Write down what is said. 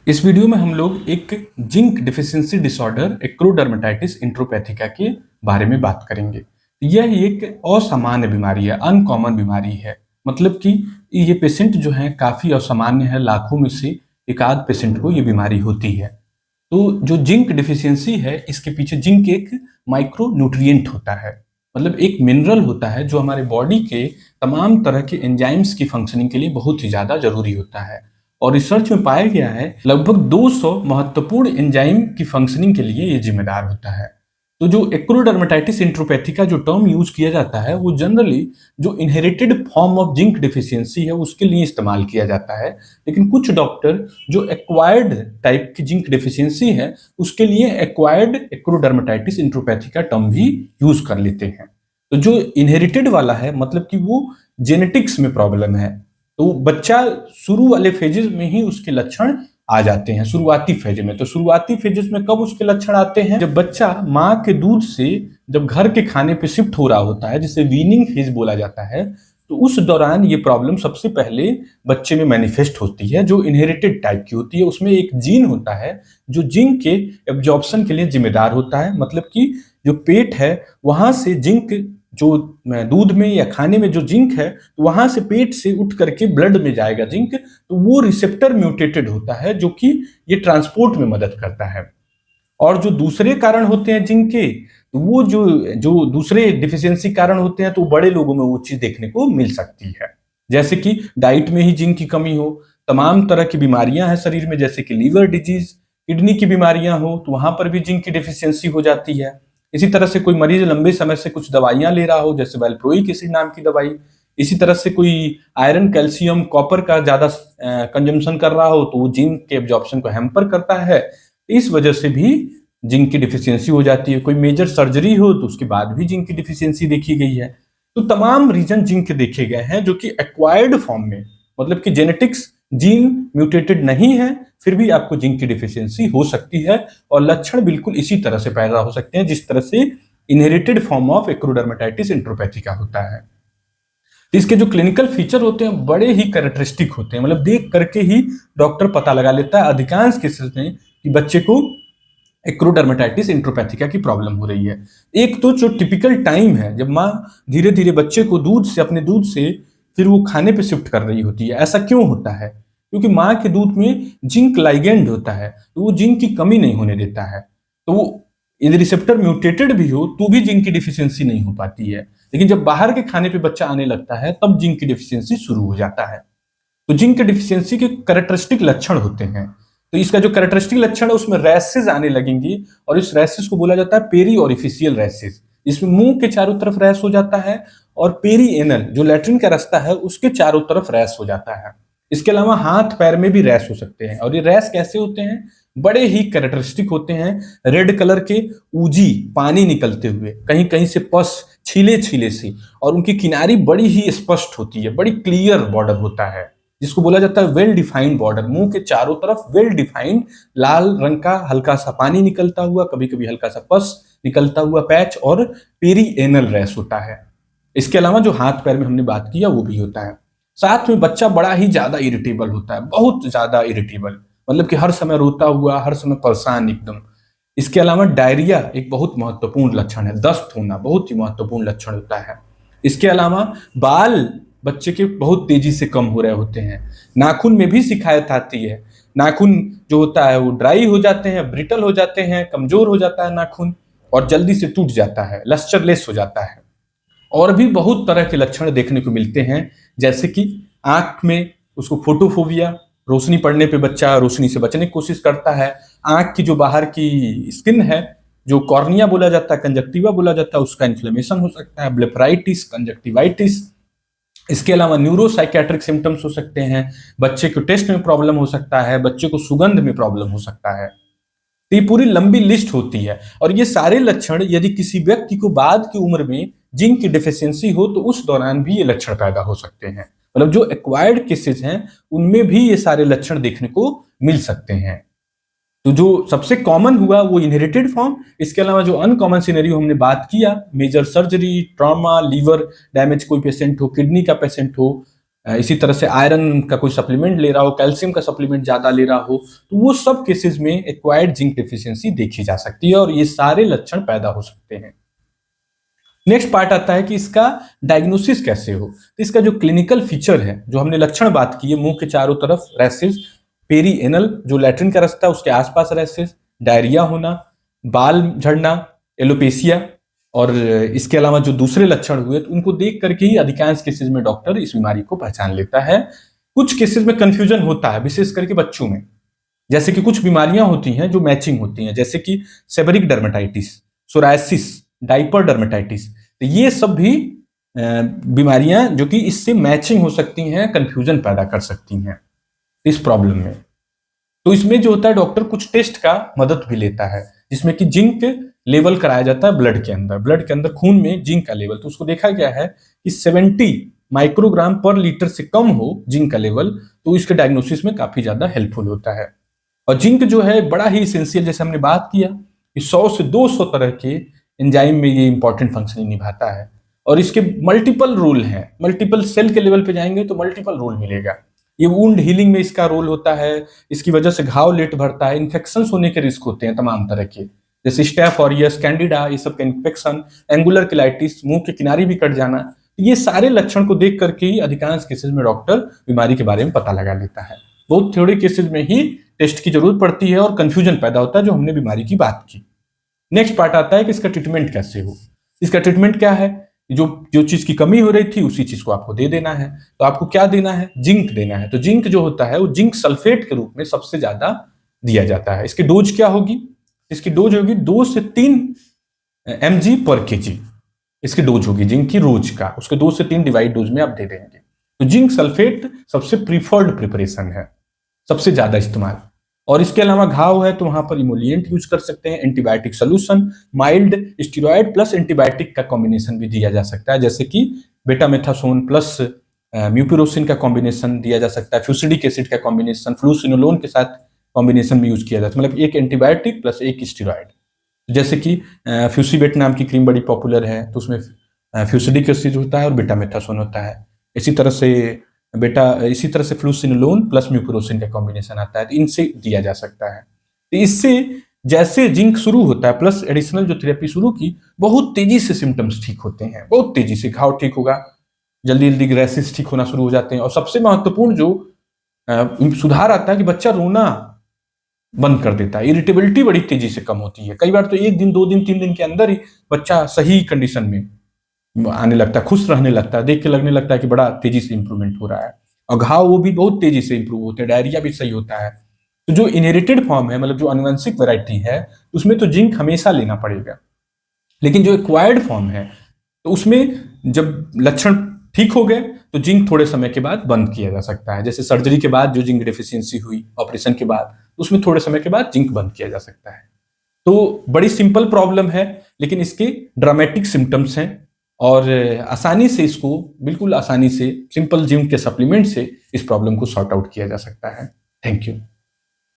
इस वीडियो में हम लोग एक जिंक डिफिशियंसी डिसऑर्डर एक्रोडर्मेटाइटिस इंट्रोपैथिका के बारे में बात करेंगे। यह एक असामान्य बीमारी है, अनकॉमन बीमारी है। मतलब कि ये पेशेंट जो है काफ़ी असामान्य है, लाखों में से एक आध पेशेंट को ये बीमारी होती है। तो जो जिंक डिफिशियंसी है, इसके पीछे जिंक एक माइक्रो न्यूट्रिएंट होता है, मतलब एक मिनरल होता है जो हमारे बॉडी के तमाम तरह के एंजाइम्स की फंक्शनिंग के लिए बहुत ही ज़्यादा जरूरी होता है। और रिसर्च में पाया गया है लगभग 200 महत्वपूर्ण एंजाइम की फंक्शनिंग के लिए ये जिम्मेदार होता है। तो जो एक्रोडर्मेटाइटिस इंट्रोपैथिका जो टर्म यूज किया जाता है वो जनरली जो inherited form of zinc deficiency है उसके लिए इस्तेमाल किया जाता है। लेकिन कुछ डॉक्टर जो एक्वायर्ड टाइप की जिंक डिफिशियंसी है उसके लिए एक्वायर्ड एक्रोडर्मेटाइटिस इंट्रोपैथिका टर्म भी यूज कर लेते हैं। तो जो इनहेरिटेड वाला है मतलब कि वो जेनेटिक्स में प्रॉब्लम है, तो बच्चा शुरू वाले फेजेस में ही उसके लक्षण आ जाते हैं, शुरुआती फेज में। तो शुरुआती फेजेस में कब उसके लक्षण आते हैं? जब बच्चा माँ के दूध से जब घर के खाने पे शिफ्ट हो रहा होता है, जिसे वीनिंग फेज बोला जाता है, तो उस दौरान ये प्रॉब्लम सबसे पहले बच्चे में मैनिफेस्ट होती है, जो इनहेरिटेड टाइप की होती है। उसमें एक जीन होता है जो जिंक के एब्जॉर्प्शन के लिए जिम्मेदार होता है। मतलब कि जो पेट है वहां से जिंक, जो दूध में या खाने में जो जिंक है, तो वहां से पेट से उठ करके ब्लड में जाएगा जिंक, तो वो रिसेप्टर म्यूटेटेड होता है जो कि ये ट्रांसपोर्ट में मदद करता है। और जो दूसरे कारण होते हैं जिंक के, तो वो जो जो दूसरे डिफिशियंसी कारण होते हैं, तो बड़े लोगों में वो चीज देखने को मिल सकती है। जैसे कि डाइट में ही जिंक की कमी हो, तमाम तरह की बीमारियां हैं शरीर में, जैसे कि लीवर डिजीज, किडनी की बीमारियां हो, तो वहां पर भी जिंक की डिफिशियंसी हो जाती है। इसी तरह से कोई मरीज लंबे समय से कुछ दवाइयां ले रहा हो, जैसे वैल्प्रोइक एसिड नाम की दवाई, इसी तरह से कोई आयरन, कैल्शियम, कॉपर का ज्यादा कंजम्पशन कर रहा हो, तो वो जिंक के एब्जॉर्प्शन को हैम्पर करता है। इस वजह से भी जिंक की डिफिशियंसी हो जाती है। कोई मेजर सर्जरी हो तो उसके बाद भी जिंक की डिफिशियंसी देखी गई है। तो तमाम रीजन जिंक के देखे गए हैं जो कि एक्वायर्ड फॉर्म में, मतलब कि जेनेटिक्स जीन म्यूटेटेड नहीं है, फिर भी आपको जिंक की डिफिशियंसी हो सकती है। और लक्षण बिल्कुल इसी तरह से पैदा हो सकते हैं जिस तरह से इनहेरिटेड फॉर्म ऑफ एक्रोडर्मेटाइटिस इंट्रोपैथिका होता है। तो इसके जो क्लिनिकल फीचर होते हैं बड़े ही कैरेक्टरिस्टिक होते हैं, मतलब देख करके ही डॉक्टर पता लगा लेता है अधिकांश केसेस में कि बच्चे को एक्रोडर्मेटाइटिस इंट्रोपैथिका की प्रॉब्लम हो रही है। एक तो जो टिपिकल टाइम है जब माँ धीरे धीरे बच्चे को दूध से, अपने दूध से फिर वो खाने पे शिफ्ट कर रही होती है। ऐसा क्यों होता है? क्योंकि माँ के दूध में जिंक लाइगेंड होता है, तो वो जिंक की कमी नहीं होने देता है। तो वो यदि रिसेप्टर म्यूटेटेड भी हो तो भी जिंक की डिफिशियंसी नहीं हो पाती है। लेकिन जब बाहर के खाने पे बच्चा आने लगता है तब जिंक की डिफिशियंसी शुरू हो जाता है। तो जिंक की डिफिशियंसी के कैरेक्टरिस्टिक लक्षण होते हैं। तो इसका जो कैरेक्टरिस्टिक लक्षण है उसमें रैसेस आने लगेंगी, और इस रैसेस को बोला जाता है पेरी ओरिफिशियल रैसेस। इसमें मुंह के चारों तरफ रैश हो जाता है, और पेरी एनल जो लैट्रिन का रास्ता है उसके चारों तरफ रैश हो जाता है। इसके अलावा हाथ पैर में भी रैश हो सकते हैं। और ये रैश कैसे होते हैं? बड़े ही कैरेक्टरिस्टिक होते हैं, रेड कलर के, ऊजी पानी निकलते हुए, कहीं कहीं से पस छीले छीले से, और उनकी किनारी बड़ी ही स्पष्ट होती है, बड़ी क्लियर बॉर्डर होता है, जिसको बोला जाता है वेल डिफाइंड बॉर्डर। मुंह के चारों तरफ वेल डिफाइंड लाल रंग का हल्का सा पानी निकलता हुआ, कभी कभी हल्का सा पस निकलता हुआ पैच, और पेरी एनल रैश होता है। इसके अलावा जो हाथ पैर में हमने बात किया वो भी होता है। साथ में बच्चा बड़ा ही ज्यादा इरिटेबल होता है, बहुत ज्यादा इरिटेबल, मतलब कि हर समय रोता हुआ, हर समय परेशान एकदम। इसके अलावा डायरिया एक बहुत महत्वपूर्ण लक्षण है, दस्त होना बहुत ही महत्वपूर्ण लक्षण होता है। इसके अलावा बाल बच्चे के बहुत तेजी से कम हो रहे होते हैं। नाखून में भी शिकायत आती है, नाखून जो होता है वो ड्राई हो जाते हैं, ब्रिटल हो जाते हैं, कमजोर हो जाता है नाखून, और जल्दी से टूट जाता है, लस्टरलेस हो जाता है। और भी बहुत तरह के लक्षण देखने को मिलते हैं, जैसे कि आंख में उसको फोटोफोबिया, रोशनी पड़ने पे बच्चा रोशनी से बचने की कोशिश करता है। आंख की जो बाहर की स्किन है, जो कॉर्निया बोला जाता है, कंजक्टिवा बोला जाता है, उसका इन्फ्लेमेशन हो सकता है, ब्लेफराइटिस, कंजक्टिवाइटिस। इसके अलावा न्यूरोसाइकेट्रिक सिम्टम्स हो सकते हैं, बच्चे को टेस्ट में प्रॉब्लम हो सकता है, बच्चे को सुगंध में प्रॉब्लम हो सकता है। तो ये पूरी लंबी लिस्ट होती है। और ये सारे लक्षण यदि किसी व्यक्ति को बाद की उम्र में जिंक की डिफिशियंसी हो तो उस दौरान भी ये लक्षण पैदा हो सकते हैं। मतलब जो एक्वायर्ड केसेस हैं उनमें भी ये सारे लक्षण देखने को मिल सकते हैं। तो जो सबसे कॉमन हुआ वो इनहेरिटेड फॉर्म। इसके अलावा जो अनकॉमन सिनेरियो हमने बात किया, major surgery, trauma, liver damage कोई पेशेंट हो, किडनी का पेशेंट हो, इसी तरह से आयरन का कोई सप्लीमेंट ले रहा हो, कैल्शियम का सप्लीमेंट ज़्यादा ले रहा हो, तो वो सब केसेस में एक्वायर्ड जिंक डिफिशियंसी देखी जा सकती है और ये सारे लक्षण पैदा हो सकते हैं। नेक्स्ट पार्ट आता है कि इसका डायग्नोसिस कैसे हो। तो इसका जो क्लिनिकल फीचर है, जो हमने लक्षण बात की है, मुंह के चारों तरफ रैसेस, पेरी एनल जो लैट्रिन का रास्ता है उसके आसपास रैसेस, डायरिया होना, बाल झड़ना, एलोपेसिया, और इसके अलावा जो दूसरे लक्षण हुए तो उनको देख करके ही अधिकांश केसेस में डॉक्टर इस बीमारी को पहचान लेता है। कुछ केसेस में कंफ्यूजन होता है, विशेष करके बच्चों में, जैसे कि कुछ बीमारियां होती हैं जो मैचिंग होती हैं, जैसे कि सेबरिक डर्मेटाइटिस, सोरायसिस, डाइपर डर्मेटाइटिस, तो ये सब भी बीमारियां जो कि इससे मैचिंग हो सकती हैं, कंफ्यूजन पैदा कर सकती हैं इस प्रॉब्लम में। तो इसमें जो होता है डॉक्टर कुछ टेस्ट का मदद भी लेता है, जिसमें कि जिंक लेवल कराया जाता है ब्लड के अंदर खून में जिंक का लेवल। तो उसको देखा गया है कि 70 माइक्रोग्राम पर लीटर से कम हो जिंक का लेवल, तो इसके डायग्नोसिस में काफी ज्यादा हेल्पफुल होता है। और जिंक जो है बड़ा ही इसेंशियल, जैसे हमने बात किया कि 100 से 200 तरह के एंजाइम में ये इंपॉर्टेंट फंक्शन निभाता है और इसके मल्टीपल रोल हैं। मल्टीपल सेल के लेवल पे जाएंगे तो मल्टीपल रोल मिलेगा। ये वुंड हीलिंग में इसका रोल होता है, इसकी वजह से घाव लेट भरता है, इन्फेक्शन होने के रिस्क होते हैं तमाम तरह के, जैसे स्टेफ ऑरियस, कैंडिडा, ये सब का इन्फेक्शन, एंगुलर किलाइटिस, मुंह के किनारे भी कट जाना। ये सारे लक्षण को देख करके ही अधिकांश केसेस में डॉक्टर बीमारी के बारे में पता लगा लेता है। बहुत थोड़े केसेस में ही टेस्ट की जरूरत पड़ती है और कंफ्यूजन पैदा होता है, जो हमने बीमारी की बात की। नेक्स्ट पार्ट आता है कि इसका ट्रीटमेंट कैसे हो। इसका ट्रीटमेंट क्या है, जो जो चीज की कमी हो रही थी उसी चीज को आपको दे देना है। तो आपको क्या देना है, जिंक देना है। तो जिंक जो होता है वो जिंक सल्फेट के रूप में सबसे ज्यादा दिया जाता है। इसकी डोज क्या होगी, इसकी डोज होगी 2 से 3 mg पर kg। इसकी डोज होगी जिंक की रोज का, उसके 2 से 3 डिवाइड डोज में आप दे देंगे। तो जिंक सल्फेट सबसे प्रीफर्ड प्रिपरेशन है, सबसे ज्यादा इस्तेमाल। और इसके अलावा घाव है तो वहां पर इमोलिएंट यूज कर सकते हैं, antibiotic solution, mild steroid plus antibiotic का कॉम्बिनेशन भी दिया जा सकता है, जैसे कि बेटामेथासोन प्लस म्यूपिरोसिन का कॉम्बिनेशन दिया जा सकता है, फ्यूसिडिक एसिड का कॉम्बिनेशन फ्लूसिनोलोन के साथ कॉम्बिनेशन भी यूज किया जाता है, मतलब एक एंटीबायोटिक प्लस एक स्टीरॉयड। जैसे कि फ्यूसीबेट नाम की क्रीम बड़ी पॉपुलर है, तो उसमें फ्यूसिडिक एसिड होता है और बेटामेथासोन होता है। इसी तरह से फ्लूसिनोलोन प्लस म्यूपिरोसिन का कॉम्बिनेशन आता है, तो इनसे दिया जा सकता है। तो इससे जैसे जिंक शुरू होता है प्लस एडिशनल जो थेरेपी शुरू की, बहुत तेजी से सिम्टम्स ठीक होते हैं, बहुत तेजी से घाव ठीक होगा, जल्दी जल्दी रैसेस ठीक होना शुरू हो जाते हैं। और सबसे महत्वपूर्ण जो सुधार आता है कि बच्चा रोना बंद कर देता है, इरिटेबिलिटी बड़ी तेजी से कम होती है। कई बार तो 1 दिन 2 दिन 3 दिन के अंदर ही बच्चा सही कंडीशन में आने लगता है, खुश रहने लगता है, देख के लगने लगता है कि बड़ा तेजी से इंप्रूवमेंट हो रहा है। और घाव वो भी बहुत तेजी से इंप्रूव होते हैं, डायरिया भी सही होता है। तो जो इनहेरिटेड फॉर्म है, मतलब जो आनुवंशिक वैरायटी है, उसमें तो जिंक हमेशा लेना पड़ेगा। लेकिन जो एक्वायर्ड फॉर्म है, तो उसमें जब लक्षण ठीक हो गए तो जिंक थोड़े समय के बाद बंद किया जा सकता है। जैसे सर्जरी के बाद जो जिंक डेफिशिएंसी हुई ऑपरेशन के बाद, उसमें थोड़े समय के बाद जिंक बंद किया जा सकता है। तो बड़ी सिंपल प्रॉब्लम है, लेकिन इसके ड्रामेटिक सिम्टम्स हैं और आसानी से इसको, बिल्कुल आसानी से सिंपल जिंक के सप्लीमेंट से इस प्रॉब्लम को सॉर्ट आउट किया जा सकता है। Thank you.